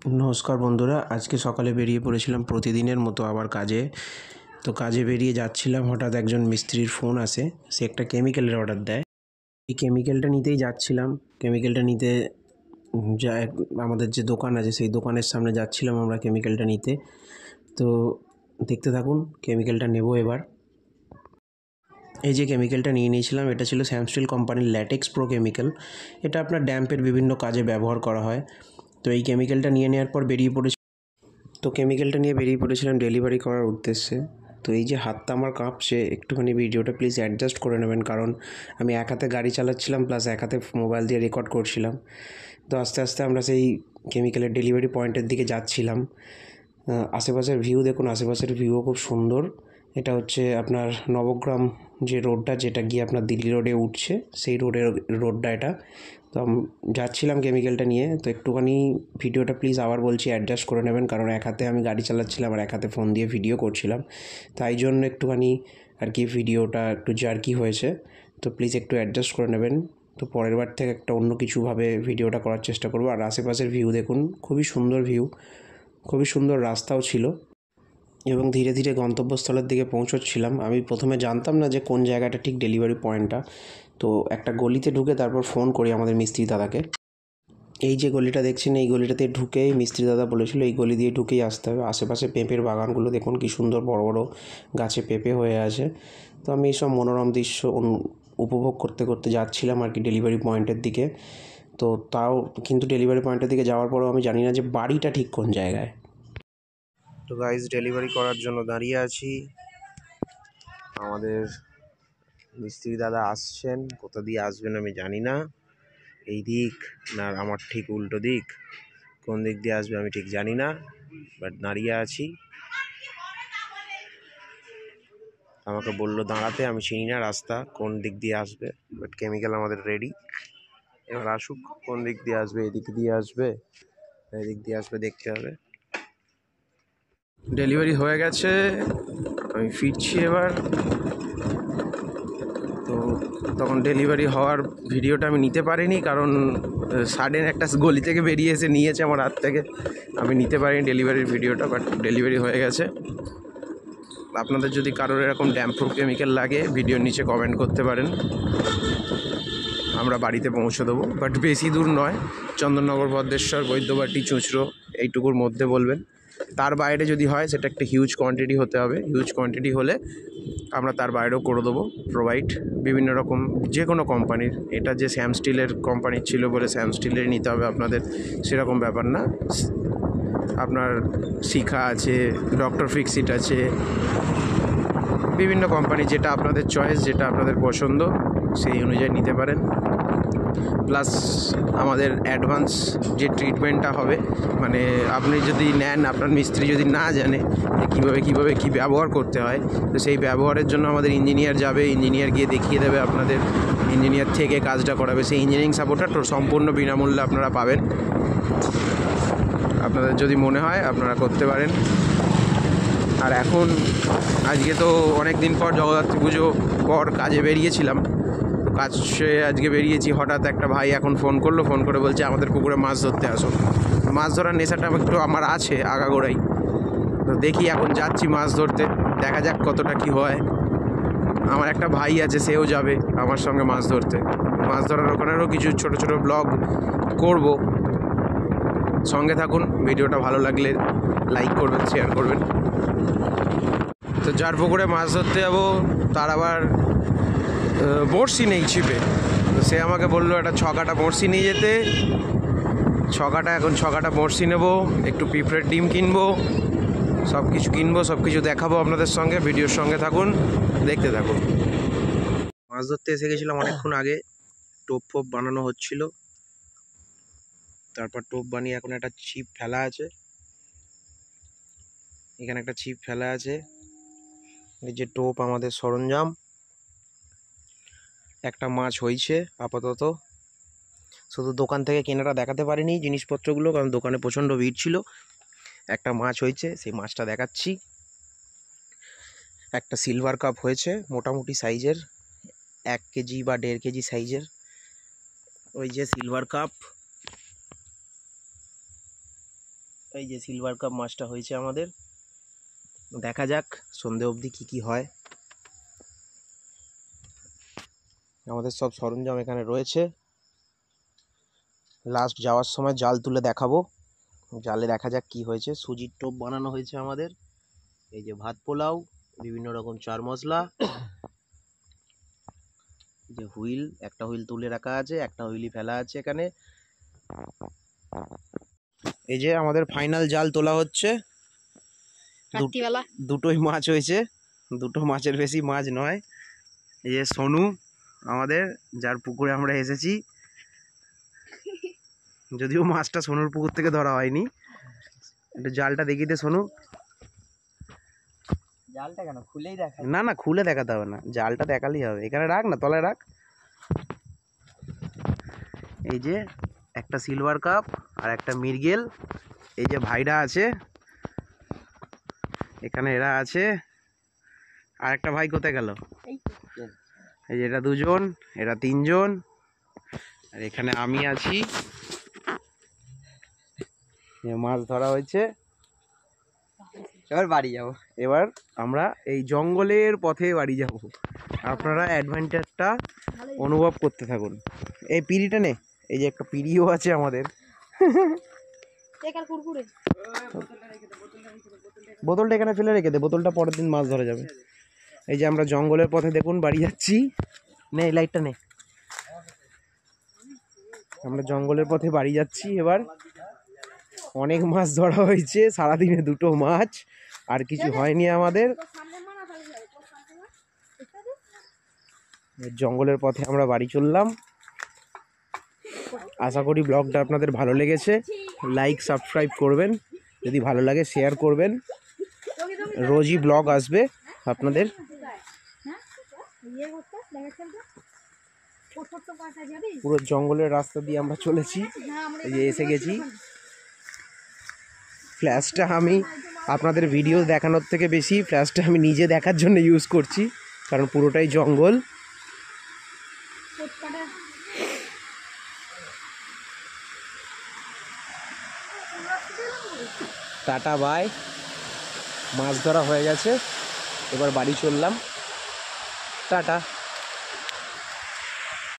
নমস্কার বন্ধুরা, আজকে সকালে বেরিয়ে পড়েছিলাম প্রতিদিনের মতো আবার কাজে। তো কাজে বেরিয়ে যাচ্ছিলাম, হঠাৎ একজন মিস্ত্রির ফোন আসে। সে একটা কেমিক্যালের অর্ডার দেয়। এই কেমিক্যালটা নিতেই যাচ্ছিলাম। কেমিক্যালটা নিতে যা আমাদের যে দোকান আছে সেই দোকানের সামনে যাচ্ছিলাম আমরা কেমিক্যালটা নিতে। তো দেখতে থাকুন, কেমিক্যালটা নেব এবার। এই যে কেমিক্যালটা নিয়ে নিয়েছিলাম, এটা ছিল স্যামস্টিল কোম্পানির ল্যাটেক্স প্রো কেমিক্যাল। এটা আপনার ড্যাম্পের বিভিন্ন কাজে ব্যবহার করা হয়। তো এই কেমিক্যালটা নিয়ে নেওয়ার পর কেমিক্যালটা নিয়ে বেরিয়ে পড়েছিলাম ডেলিভারি করার উদ্দেশ্যে। তো এই যে হাতটা আমার কাঁপছে, একটুখানি ভিডিওটা প্লিজ অ্যাডজাস্ট করে নেবেন, কারণ আমি এক হাতে গাড়ি চালাচ্ছিলাম প্লাস এক হাতে মোবাইল দিয়ে রেকর্ড করছিলাম। তো আস্তে আস্তে আমরা সেই কেমিক্যালের ডেলিভারি পয়েন্টের দিকে যাচ্ছিলাম। আশেপাশের ভিউ দেখুন, আশেপাশের ভিউও খুব সুন্দর। এটা হচ্ছে আপনার নবগ্রাম যে রোডটা, যেটা গিয়ে আপনার দিল্লি রোডে উঠছে, সেই রোডটা এটা। তো যাচ্ছিলাম কেমিক্যালটা নিয়ে। তো একটুখানি ভিডিওটা প্লিজ আবার বলছি অ্যাডজাস্ট করে নেবেন, কারণ এক হাতে আমি গাড়ি চালাচ্ছিলাম আর এক হাতে ফোন দিয়ে ভিডিও করছিলাম, তাই জন্য একটুখানি আর কি ভিডিওটা একটু জার্কি হয়েছে। তো প্লিজ একটু অ্যাডজাস্ট করে নেবেন। তো পরের বার থেকে একটা অন্য কিছুভাবে ভিডিওটা করার চেষ্টা করব। আর আশেপাশের ভিউ দেখুন, খুবই সুন্দর ভিউ, খুবই সুন্দর রাস্তাও ছিল এবং ধীরে ধীরে গন্তব্যস্থলের দিকে পৌঁছচ্ছিলাম। আমি প্রথমে জানতাম না যে কোন জায়গাটা ঠিক ডেলিভারি পয়েন্টটা। তো একটা গলিতে ঢুকে তারপর ফোন করি আমাদের মিস্ত্রি দাদাকে। এই যে গলিটা দেখছেন, এই গলিটাতে ঢুকেই মিস্ত্রি দাদা বলেছিল এই গলি দিয়ে ঢুকেই আসতে হবে। আশেপাশে পেঁপের বাগানগুলো দেখুন কি সুন্দর, বড় বড় গাছে পেঁপে হয়ে আছে। তো আমি এইসব মনোরম দৃশ্য উপভোগ করতে করতে যাচ্ছিলাম আর কি ডেলিভারি পয়েন্টের দিকে। তো তাও কিন্তু ডেলিভারি পয়েন্টের দিকে যাওয়ার পরেও আমি জানি না যে বাড়িটা ঠিক কোন জায়গায়। তো গাইজ, ডেলিভারি করার জন্য দাঁড়িয়ে আছি। আমাদের মিস্ত্রি দাদা আসছেন, কোথা দিয়ে আসবেন আমি জানি না। এই দিক না আমার ঠিক উল্টো দিক, কোন দিক দিয়ে আসবে আমি ঠিক জানি না, বাট দাঁড়িয়ে আছি। আমাকে বললো দাঁড়াতে, আমি চিনি না রাস্তা কোন দিক দিয়ে আসবে, বাট কেমিক্যাল আমাদের রেডি। এবার আসুক, কোন দিক দিয়ে আসবে, এদিক দিয়ে আসবে, এদিক দিয়ে আসবে, দেখতে হবে। ডেলিভারি হয়ে গেছে, আমি ফিরছি এবার। তো তখন ডেলিভারি হওয়ার ভিডিওটা আমি নিতে পারিনি, কারণ সাডেন একটা গলি থেকে বেরিয়ে এসে নিয়েছে আমার হাত থেকে। আমি নিতে পারিনি ডেলিভারির ভিডিওটা, বাট ডেলিভারি হয়ে গেছে। আপনাদের যদি কারোর এরকম ড্যাম্প প্রুফ কেমিক্যাল লাগে, ভিডিওর নিচে কমেন্ট করতে পারেন, আমরা বাড়িতে পৌঁছে দেবো। বাট বেশি দূর নয়, চন্দননগর, ভদ্রেশ্বর, বৈদ্যবাটি, চুঁচড়ো এইটুকুর মধ্যে বলবেন। তার বাইরে যদি হয় সেটা একটা হিউজ কোয়ান্টিটি হতে হবে। হিউজ কোয়ান্টিটি হলে আমরা তার বাইরেও করে দেবো প্রোভাইড, বিভিন্ন রকম যে কোনো কোম্পানির। এটা যে শ্যাম স্টিলের কোম্পানির ছিল বলে শ্যাম স্টিলের নিতে হবে আপনাদের, সেরকম ব্যাপার না। আপনার শিখা আছে, ডক্টর ফিক্সিট আছে, বিভিন্ন কোম্পানি, যেটা আপনাদের চয়েস, যেটা আপনাদের পছন্দ সেই অনুযায়ী নিতে পারেন। প্লাস আমাদের অ্যাডভান্স যে ট্রিটমেন্টটা হবে, মানে আপনি যদি নেন, আপনার মিস্ত্রি যদি না জানে কীভাবে কী ব্যবহার করতে হয়, তো সেই ব্যবহারের জন্য আমাদের ইঞ্জিনিয়ার যাবে, ইঞ্জিনিয়ার গিয়ে দেখিয়ে দেবে আপনাদের, ইঞ্জিনিয়ার থেকে কাজটা করাবে। সেই ইঞ্জিনিয়ারিং সাপোর্টটা সম্পূর্ণ বিনামূল্যে আপনারা পাবেন। আপনাদের যদি মনে হয় আপনারা করতে পারেন। আর এখন আজকে তো অনেক দিন পর, জগদ্ধাত্রী পুজো পর কাজে বেরিয়েছিলাম। কাজে আজকে বেরিয়েছি, হঠাৎ একটা ভাই এখন ফোন করে বলছে আমাদের পুকুরে মাছ ধরতে আসো। মাছ ধরার নেশাটা একটু আমার আছে আগাগোড়াই। তো দেখি, এখন যাচ্ছি মাছ ধরতে, দেখা যাক কতটা কি হয়। আমার একটা ভাই আছে, সেও যাবে আমার সঙ্গে মাছ ধরতে। মাছ ধরার ওখানেরও কিছু ছোট ছোট ব্লগ করব। সঙ্গে থাকুন, ভিডিওটা ভালো লাগলে লাইক করবেন, শেয়ার করবেন। তো যার পুকুরে মাছ ধরতে যাবো তার আবার বড়শি নেই ছিপে। তো সে আমাকে বললো একটা 6 কাটা বড়শি নিয়ে যেতে। 6 কাটা বড়শি নেবো, একটু পিঁপড়ের ডিম কিনবো, সব কিছু দেখাবো আপনাদের সঙ্গে। ভিডিওর সঙ্গে থাকুন, দেখতে থাকুন। মাছ ধরতে এসে গেছিলাম অনেকক্ষণ আগে। টোপ ফোপ বানানো হচ্ছিল, তারপর টোপ বানিয়ে এখন একটা ছিপ ফেলা আছে। এখানে একটা ছিপ ফেলা আছে, এই যে টোপ আমাদের সরঞ্জাম। একটা মাছ হয়েছে আপাতত, শুধু দোকান থেকে কেনাটা দেখাতে পারিনি জিনিসপত্রগুলো, কারণ দোকানে প্রচণ্ড ভিড় ছিল। একটা মাছ হয়েছে, সেই মাছটা দেখাচ্ছি। একটা সিলভার কাপ হয়েছে মোটামুটি সাইজের, 1 কেজি বা 1.5 কেজি সাইজের। ওই যে সিলভার কাপ, এই যে সিলভার কাপ মাছটা হয়েছে আমাদের, দেখা যাক সন্ধে অবধি কি হয়। আমাদের সব সরঞ্জাম এখানে রয়েছে, লাস্ট যাওয়ার সময় জাল তুলে দেখাবো, জালে দেখা যাক কি হয়েছে। সুজির টোপ বানানো হয়েছে আমাদের, এই যে ভাত পোলাও, বিভিন্ন রকম চার মশলা, যে হুইল, একটা হুইল তুলে রাখা আছে, একটা হুইলই ফেলা আছে এখানে। এই যে আমাদের ফাইনাল জাল তোলা হচ্ছে, দুটোই মাছ হয়েছে, দুটো মাছের বেশি মাছ নয়। এই যে সোনু আমাদের, যার পুকুরে আমরা এসেছি, যদিও মাছটা সোনুর পুকুর থেকে ধরা হয়নি। একটু জালটা দেখিয়ে দে সোনু। জালটা কেন খুলেই দেখা? না না, খুলে দেখাতে হবে না, জালটা দেখালেই হবে। এখানে রাখ না, তলায় রাখ। এই যে একটা সিলভার কাপ আর একটা মৃগেল, এই যে ভাইরা আছে এখানে, এরা আছে। আর একটা ভাই কোথায় গেল? এই যে এটা দুজন, এরা তিনজন, আর এখানে আমি আছি। মাছ ধরা হয়েছে, এবার বাড়ি যাবো। এবার আমরা এই জঙ্গলের পথে বাড়ি যাব। আপনারা অ্যাডভেঞ্চারটা অনুভব করতে থাকুন। এই পিঁড়িটা নে, এই যে একটা পিঁড়িও আছে আমাদের। বোতলটা এখানে ফেলে রেখে দে, বোতলটা পরের দিন মাছ ধরা যাবে। এই যে আমরা জঙ্গলের পথে দেখুন বাড়ি যাচ্ছি। নে এই লাইটটা নে। আমরা জঙ্গলের পথে বাড়ি যাচ্ছি এবার। অনেক মাছ ধরা হয়েছে, সারাদিনে দুটো মাছ, আর কিছু হয়নি আমাদের। জঙ্গলের পথে আমরা বাড়ি চললাম। আশা করি ব্লগটা আপনাদের ভালো লেগেছে। লাইক সাবস্ক্রাইব করবেন, যদি ভালো লাগে শেয়ার করবেন। রোজই ব্লগ আসবে আপনাদের। পুরো জঙ্গলের রাস্তা দিয়ে আমরা চলেছি, এই যে এসে গেছি। ফ্ল্যাশটা আমি আপনাদের ভিডিও দেখানোর থেকে বেশি ফ্ল্যাশটা আমি নিজে দেখার জন্য ইউজ করছি, কারণ পুরোটাই জঙ্গল। টাটা বাই, মাছ ধরা হয়ে গেছে, এবার বাড়ি চললাম, টাটা।